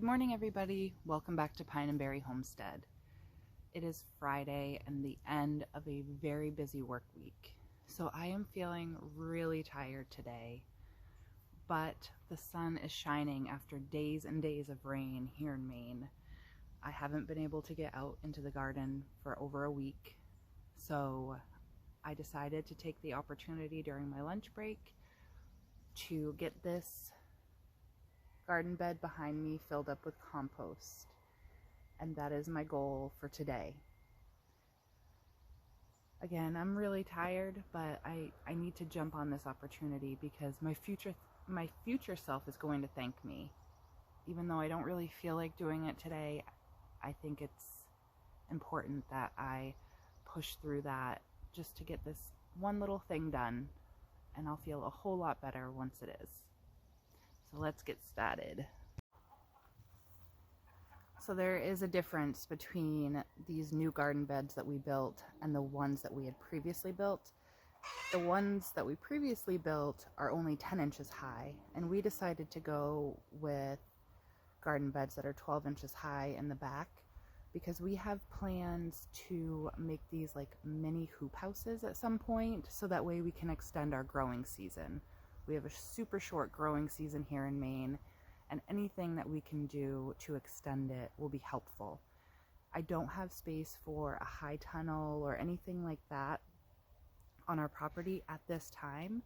Good morning, everybody. Welcome back to Pine and Berry Homestead. It is Friday and the end of a very busy work week. So I am feeling really tired today, but the sun is shining after days and days of rain here in Maine. I haven't been able to get out into the garden for over a week, so I decided to take the opportunity during my lunch break to get this garden bed behind me filled up with compost. And that is my goal for today. Again, I'm really tired, but I need to jump on this opportunity because my future self is going to thank me. Even though I don't really feel like doing it today, I think it's important that I push through that just to get this one little thing done, and I'll feel a whole lot better once it is. So let's get started. So there is a difference between these new garden beds that we built and the ones that we had previously built. The ones that we previously built are only 10 inches high, and we decided to go with garden beds that are 12 inches high in the back because we have plans to make these like mini hoop houses at some point, so that way we can extend our growing season. We have a super short growing season here in Maine, and anything that we can do to extend it will be helpful. I don't have space for a high tunnel or anything like that on our property at this time,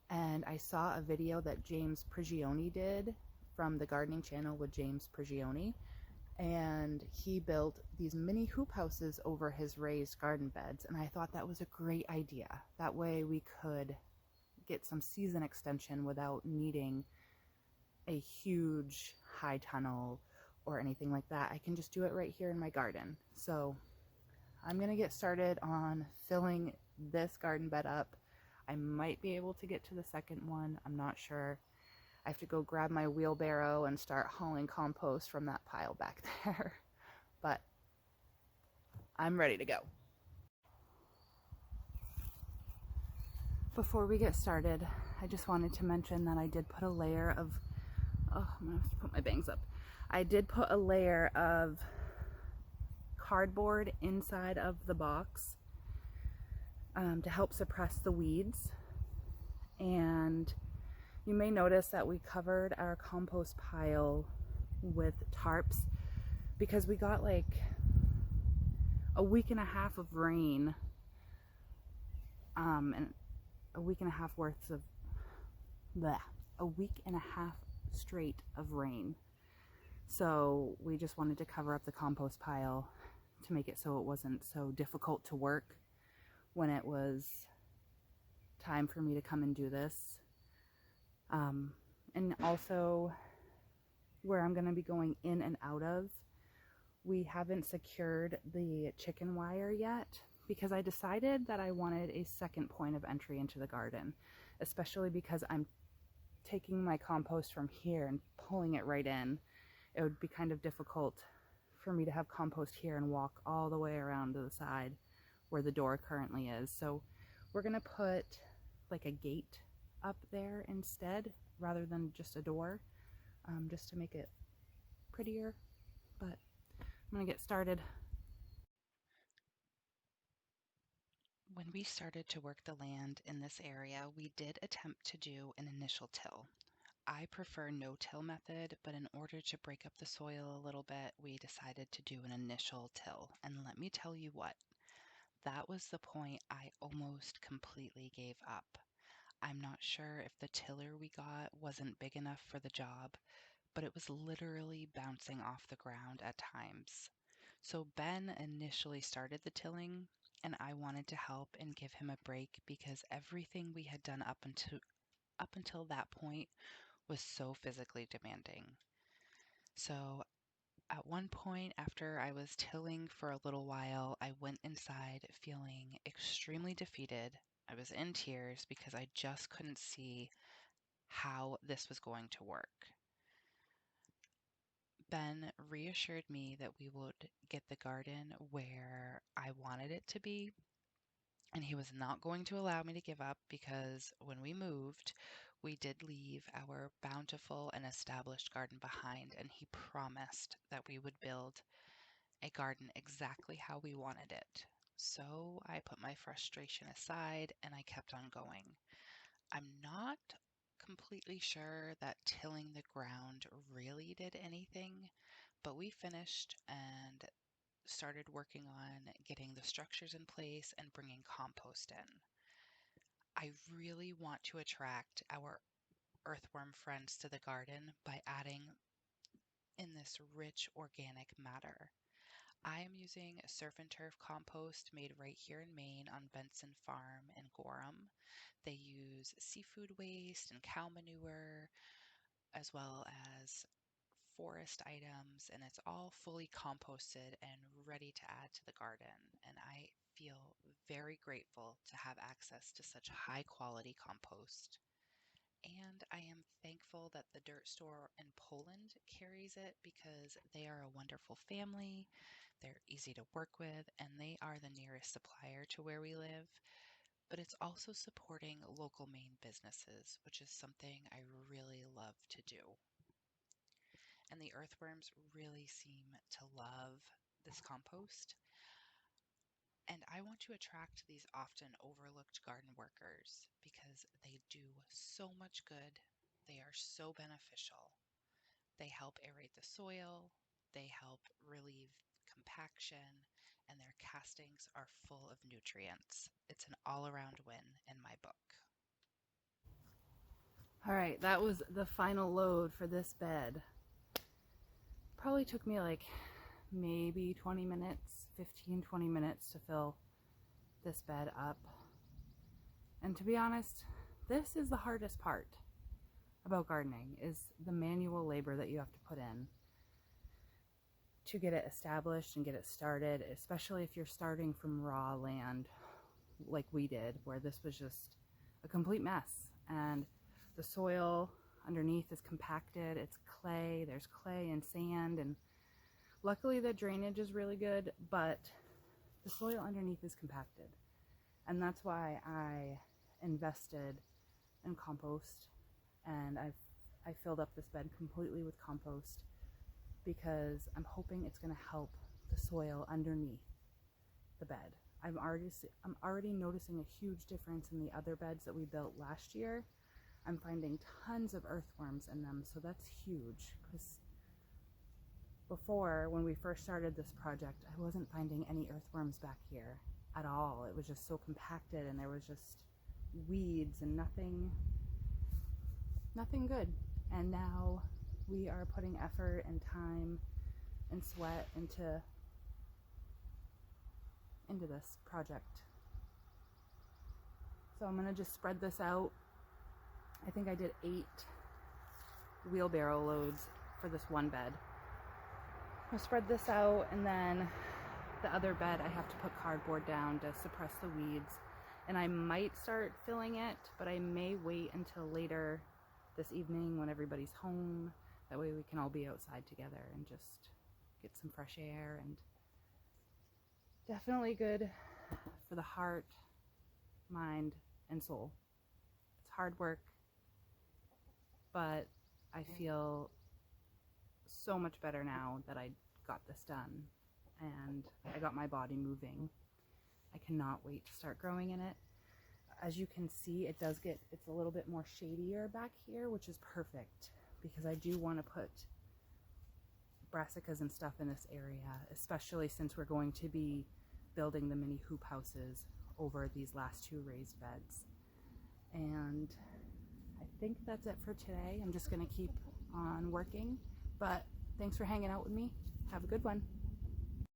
and I saw a video that James Prigioni did from the gardening channel with James Prigioni, and he built these mini hoop houses over his raised garden beds, and I thought that was a great idea. That way we could get some season extension without needing a huge high tunnel or anything like that. I can just do it right here in my garden. So I'm going to get started on filling this garden bed up. I might be able to get to the second one. I'm not sure. I have to go grab my wheelbarrow and start hauling compost from that pile back there. But I'm ready to go. Before we get started, I just wanted to mention that I did put a layer of, I'm gonna have to put my bangs up. I did put a layer of cardboard inside of the box to help suppress the weeds. And you may notice that we covered our compost pile with tarps because we got like a week and a half of rain, and a week and a half worth of a week and a half straight of rain. So we just wanted to cover up the compost pile to make it so it wasn't so difficult to work when it was time for me to come and do this. And also where I'm going to be going in and out of, we haven't secured the chicken wire yet because I decided that I wanted a second point of entry into the garden, especially because I'm taking my compost from here and pulling it right in. It would be kind of difficult for me to have compost here and walk all the way around to the side where the door currently is. So we're going to put like a gate up there instead rather than just a door, just to make it prettier. But I'm going to get started. When we started to work the land in this area, we did attempt to do an initial till. I prefer no-till method, but in order to break up the soil a little bit, we decided to do an initial till. And let me tell you what, that was the point I almost completely gave up. I'm not sure if the tiller we got wasn't big enough for the job, but it was literally bouncing off the ground at times. So Ben initially started the tilling, and I wanted to help and give him a break because everything we had done up until that point was so physically demanding. So at one point, after I was tilling for a little while, I went inside feeling extremely defeated. I was in tears because I just couldn't see how this was going to work. Ben reassured me that we would get the garden where I wanted it to be, and he was not going to allow me to give up because when we moved, We did leave our bountiful and established garden behind, and he promised that we would build a garden exactly how we wanted it. So I put my frustration aside and I kept on going. I'm not completely sure that tilling the ground really did anything, but we finished and started working on getting the structures in place and bringing compost in. I really want to attract our earthworm friends to the garden by adding in this rich organic matter. I am using surf and turf compost made right here in Maine on Benson Farm in Gorham. They use seafood waste and cow manure as well as forest items, and it's all fully composted and ready to add to the garden. And I feel very grateful to have access to such high quality compost. And I am thankful that the dirt store in Poland carries it because they are a wonderful family. They're easy to work with, and they are the nearest supplier to where we live. But it's also supporting local Maine businesses, which is something I really love to do. And the earthworms really seem to love this compost. And I want to attract these often overlooked garden workers because they do so much good. They are so beneficial. They help aerate the soil, they help relieve compaction, and their castings are full of nutrients. It's an all around win in my book. All right, that was the final load for this bed. Probably took me like maybe 20 minutes, 15-20 minutes to fill this bed up. And to be honest, this is the hardest part about gardening, is the manual labor that you have to put in to get it established and get it started, especially if you're starting from raw land like we did, where this was just a complete mess. And the soil underneath is compacted, it's clay, there's clay and sand, and luckily the drainage is really good, but the soil underneath is compacted. And that's why I invested in compost, and I filled up this bed completely with compost because I'm hoping it's going to help the soil underneath the bed. I'm already noticing a huge difference in the other beds that we built last year. I'm finding tons of earthworms in them, so that's huge, because before, when we first started this project, I wasn't finding any earthworms back here at all. It was just so compacted, and there was just weeds and nothing good. And now we are putting effort and time and sweat into this project. So I'm gonna just spread this out. I think I did 8 wheelbarrow loads for this one bed. I'm gonna spread this out, and then the other bed I have to put cardboard down to suppress the weeds. And I might start filling it, but I may wait until later this evening when everybody's home. That way we can all be outside together and just get some fresh air, and definitely good for the heart, mind, and soul. It's hard work, but I feel so much better now that I got this done and I got my body moving. I cannot wait to start growing in it. As you can see, it's a little bit more shadier back here, which is perfect because I do want to put brassicas and stuff in this area, especially since we're going to be building the mini hoop houses over these last 2 raised beds. And I think that's it for today. I'm just going to keep on working, but thanks for hanging out with me. Have a good one.